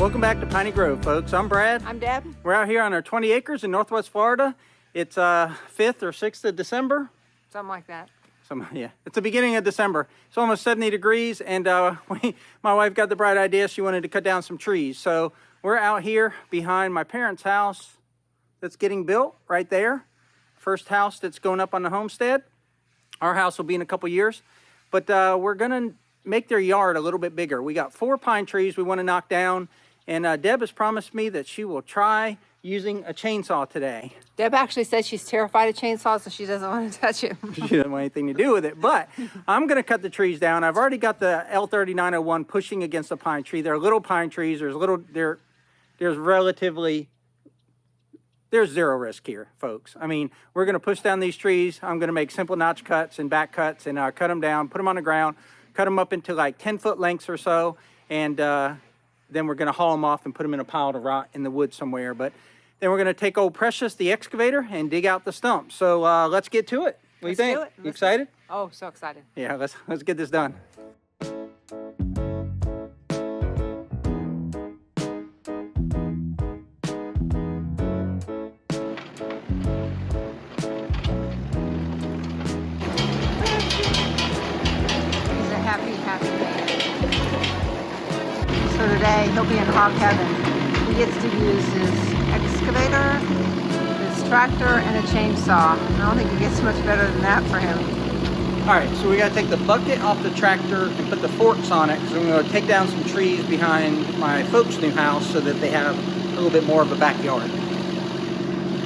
Welcome back to Piney Grove, folks. I'm Brad. I'm Deb. We're out here on our 20 acres in Northwest Florida. It's 5th or 6th of December. Something like that. Yeah, it's the beginning of December. It's almost 70 degrees, and my wife got the bright idea. She wanted to cut down some trees. So we're out here behind my parents' house that's getting built right there. First house that's going up on the homestead. Our house will be in a couple years. But we're going to make their yard a little bit bigger. We got 4 pine trees we want to knock down. And Deb has promised me that she will try using a chainsaw today. Deb actually said she's terrified of chainsaws, so she doesn't want to touch it. She doesn't want anything to do with it. But I'm going to cut the trees down. I've already got the L3901 pushing against the pine tree. They're little pine trees. There's zero risk here, folks. I mean, we're going to push down these trees. I'm going to make simple notch cuts and back cuts and cut them down, put them on the ground, cut them up into like 10-foot lengths or so, and then we're going to haul them off and put them in a pile to rot in the woods somewhere. But then we're going to take old Precious, the excavator, and dig out the stumps. So let's get to it. What do you think? You excited? Oh, so excited. Yeah, let's get this done. He's a happy, happy man. So today, he'll be in hog heaven. He gets to use his excavator, his tractor, and a chainsaw. I don't think it gets much better than that for him. All right, so we got to take the bucket off the tractor and put the forks on it because we're going to take down some trees behind my folks' new house so that they have a little bit more of a backyard.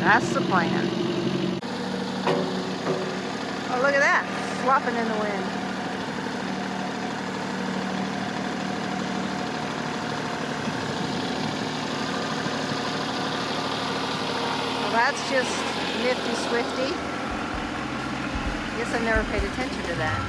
That's the plan. Oh, look at that, flopping in the wind. That's just nifty swifty. Guess I never paid attention to that.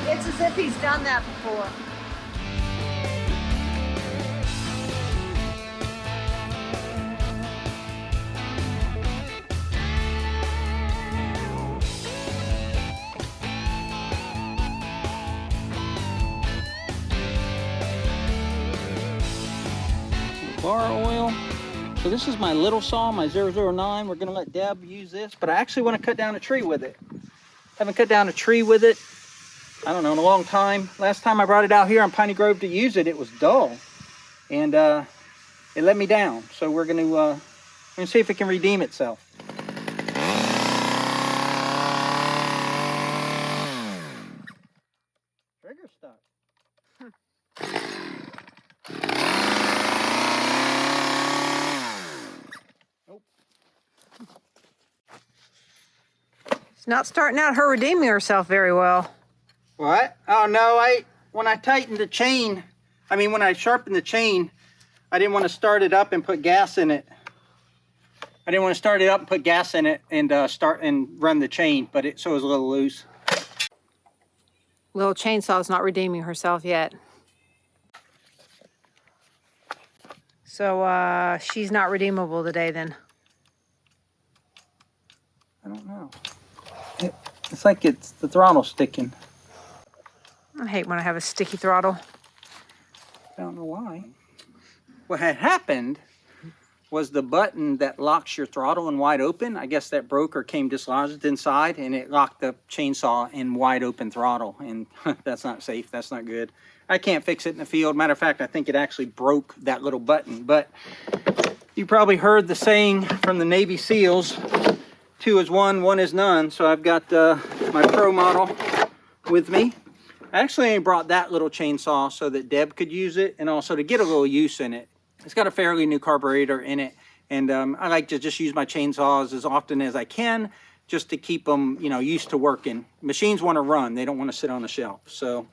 It's as if he's done that before. Bar oil. So this is my little saw, my 009. We're gonna let Deb use this, but I actually want to cut down a tree with it. Haven't cut down a tree with it, I don't know, in a long time. Last time I brought it out here on Piney Grove to use it, it was dull. And it let me down. So we're gonna see if it can redeem itself. Trigger stuck. It's not starting out her redeeming herself very well. What? Oh no, when I tightened the chain, when I sharpened the chain, I didn't want to start it up and put gas in it. I didn't want to start it up and put gas in it and start and run the chain, so it was a little loose. Little chainsaw's not redeeming herself yet. So she's not redeemable today then. I don't know. It's like the throttle sticking. I hate when I have a sticky throttle. I don't know why. What had happened was the button that locks your throttle in wide open, I guess that broke or came dislodged inside, and it locked the chainsaw in wide open throttle, and that's not safe, that's not good. I can't fix it in the field. Matter of fact, I think it actually broke that little button. But you probably heard the saying from the Navy SEALs, 2 is 1, 1 is none. So I've got my Pro model with me. I actually only brought that little chainsaw so that Deb could use it and also to get a little use in it. It's got a fairly new carburetor in it, and I like to just use my chainsaws as often as I can just to keep them, used to working. Machines want to run, they don't want to sit on the shelf. So,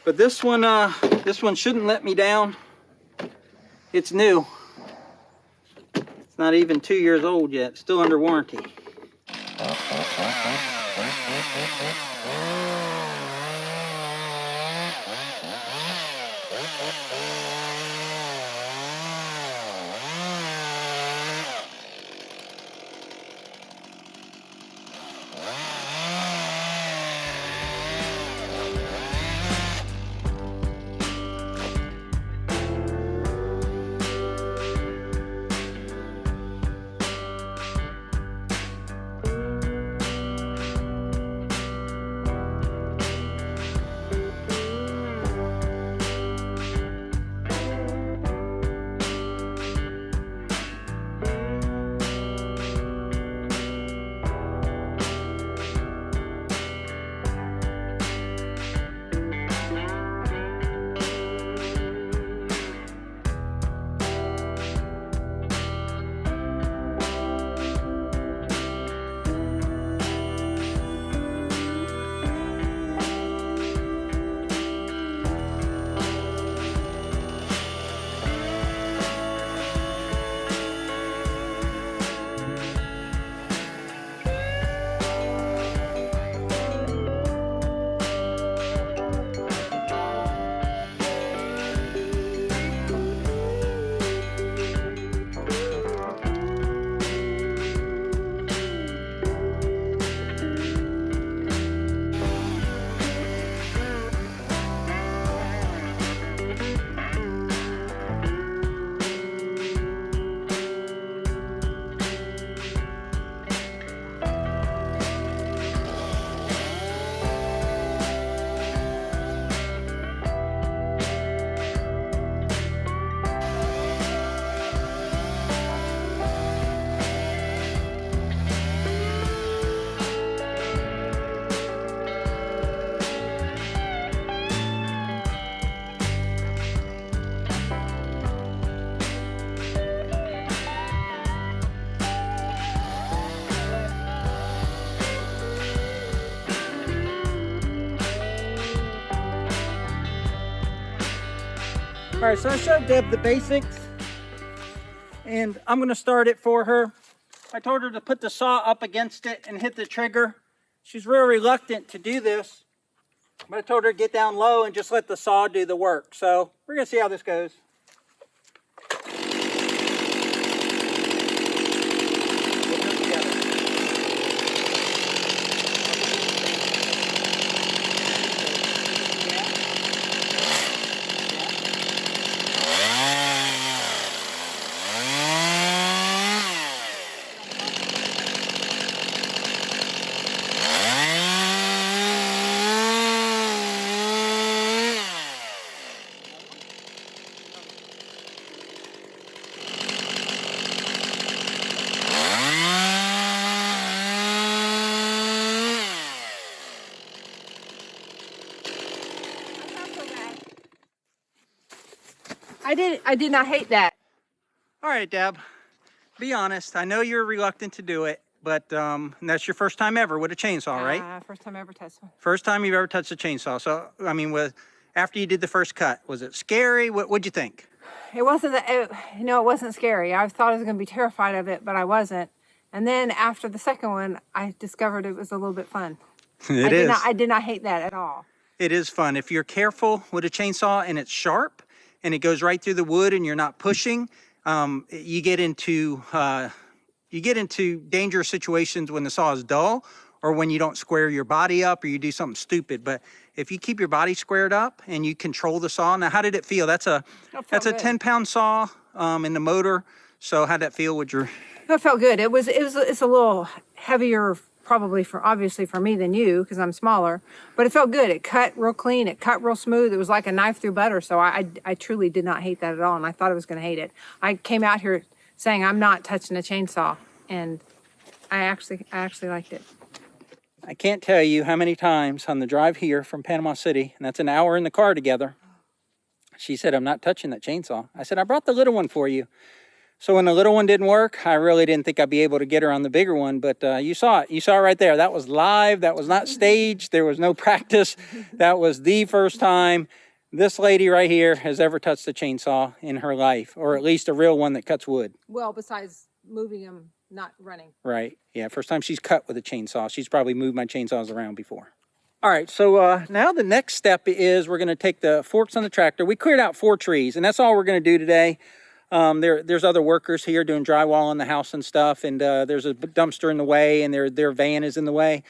but this one shouldn't let me down. It's new. It's not even 2 years old yet, still under warranty. All right, so I showed Deb the basics, and I'm gonna start it for her. I told her to put the saw up against it and hit the trigger. She's real reluctant to do this, but I told her to get down low and just let the saw do the work. So we're gonna see how this goes. I did not hate that. All right, Deb, be honest. I know you're reluctant to do it, but that's your first time ever with a chainsaw, right? First time I ever touched one. First time you've ever touched a chainsaw. So, I mean, after you did the first cut, was it scary? What'd you think? It wasn't it wasn't scary. I thought I was going to be terrified of it, but I wasn't. And then after the second one, I discovered it was a little bit fun. I did not hate that at all. It is fun. If you're careful with a chainsaw and it's sharp and it goes right through the wood and you're not pushing, you get into dangerous situations when the saw is dull or when you don't square your body up or you do something stupid. But if you keep your body squared up and you control the saw. Now, how did it feel? That's a 10-pound saw in the motor. So how'd that feel with your... It felt good. It's a little heavier probably obviously for me than you because I'm smaller, but it felt good. It cut real clean. It cut real smooth. It was like a knife through butter. So I truly did not hate that at all. And I thought I was going to hate it. I came out here saying I'm not touching a chainsaw, and I actually liked it. I can't tell you how many times on the drive here from Panama City, and that's an hour in the car together, she said, I'm not touching that chainsaw. I said, I brought the little one for you. So when the little one didn't work, I really didn't think I'd be able to get her on the bigger one, but you saw it. You saw it right there. That was live. That was not staged. There was no practice. That was the first time this lady right here has ever touched a chainsaw in her life, or at least a real one that cuts wood. Well, besides moving them, not running. Right. Yeah, first time she's cut with a chainsaw. She's probably moved my chainsaws around before. All right, so now the next step is we're going to take the forks on the tractor. We cleared out 4 trees, and that's all we're going to do today. There's other workers here doing drywall in the house and stuff, and there's a dumpster in the way, and their van is in the way.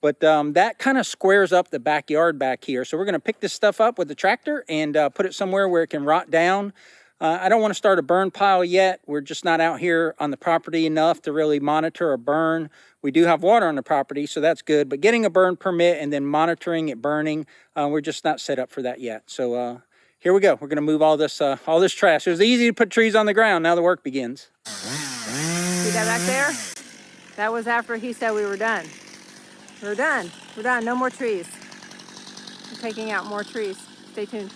But that kind of squares up the backyard back here. So we're going to pick this stuff up with the tractor and put it somewhere where it can rot down. I don't want to start a burn pile yet. We're just not out here on the property enough to really monitor a burn. We do have water on the property, so that's good. But getting a burn permit and then monitoring it burning, we're just not set up for that yet. So here we go. We're going to move all this trash. It was easy to put trees on the ground. Now the work begins. See that back there? That was after he said we were done. We're done. We're done. No more trees. We're taking out more trees. Stay tuned.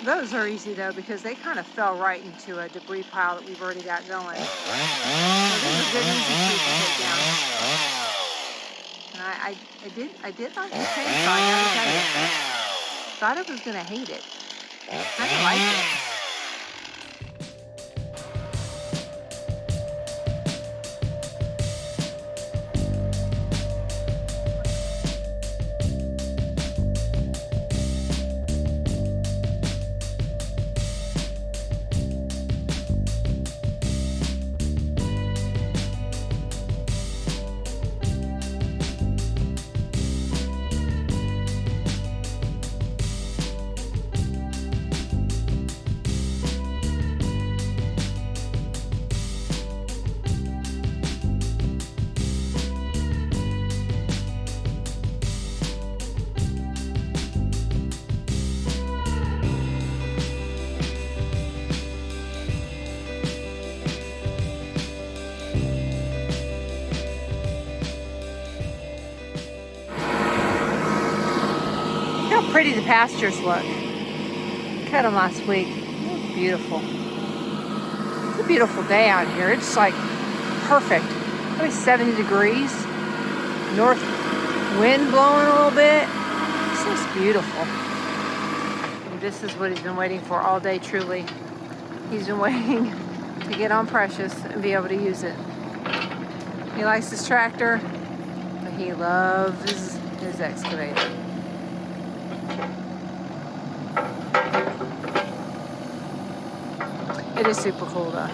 Those are easy though because they kind of fell right into a debris pile that we've already got going. So these are good easy trees to take down. And I did like the chainsaw. I gotta tell you. Thought I was gonna hate it. Kind of like it. Pretty the pastures look. Cut them last week. Beautiful. beautiful day out here. It's like perfect. Probably 70 degrees. North wind blowing a little bit. It's just beautiful. And this is what he's been waiting for all day, truly. He's been waiting to get on Precious and be able to use it. He likes his tractor, but he loves his excavator. It is super cool though.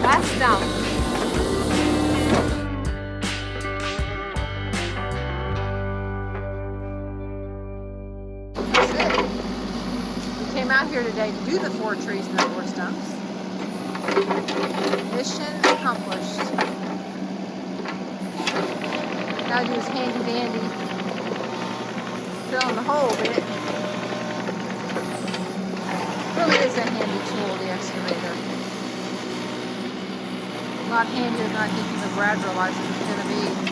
Last dump. That's it. We came out here today to do the 4 trees and the 4 stumps. Mission accomplished. Gotta do his handy dandy. Fill in the hole bit. Really is a handy tool, the excavator. A lot handier than I think the grad realizes it's going to be.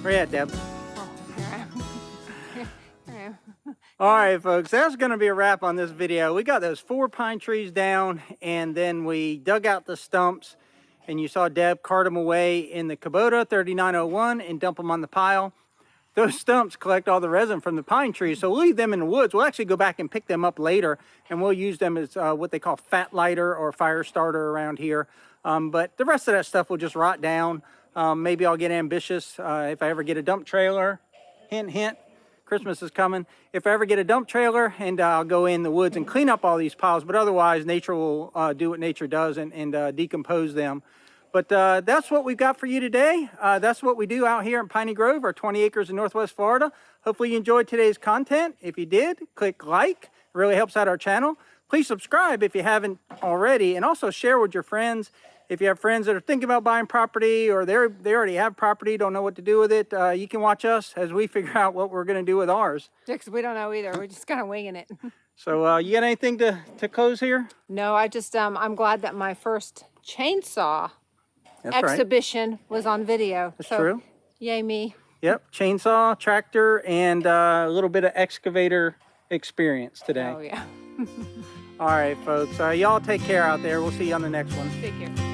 Where you at, Deb? Oh, here I am. Here I am. All right, folks, that's going to be a wrap on this video. We got those 4 pine trees down, and then we dug out the stumps, and you saw Deb cart them away in the Kubota 3901 and dump them on the pile. Those stumps collect all the resin from the pine trees, so we'll leave them in the woods. We'll actually go back and pick them up later, and we'll use them as what they call fat lighter or fire starter around here. But the rest of that stuff will just rot down. Maybe I'll get ambitious if I ever get a dump trailer. Hint, hint, Christmas is coming. If I ever get a dump trailer, and I'll go in the woods and clean up all these piles, but otherwise nature will do what nature does and decompose them. But that's what we've got for you today. That's what we do out here in Piney Grove, our 20 acres in Northwest Florida. Hopefully you enjoyed today's content. If you did, click like. It really helps out our channel. Please subscribe if you haven't already, and also share with your friends. If you have friends that are thinking about buying property, or they already have property, don't know what to do with it, you can watch us as we figure out what we're going to do with ours. Because we don't know either. We're just kind of winging it. So you got anything to close here? No, I just, I'm glad that my first chainsaw That's right. exhibition was on video. That's true. Yay me. Yep, chainsaw, tractor, and a little bit of excavator experience today. Oh, yeah. All right, folks. Y'all take care out there. We'll see you on the next one. Take care.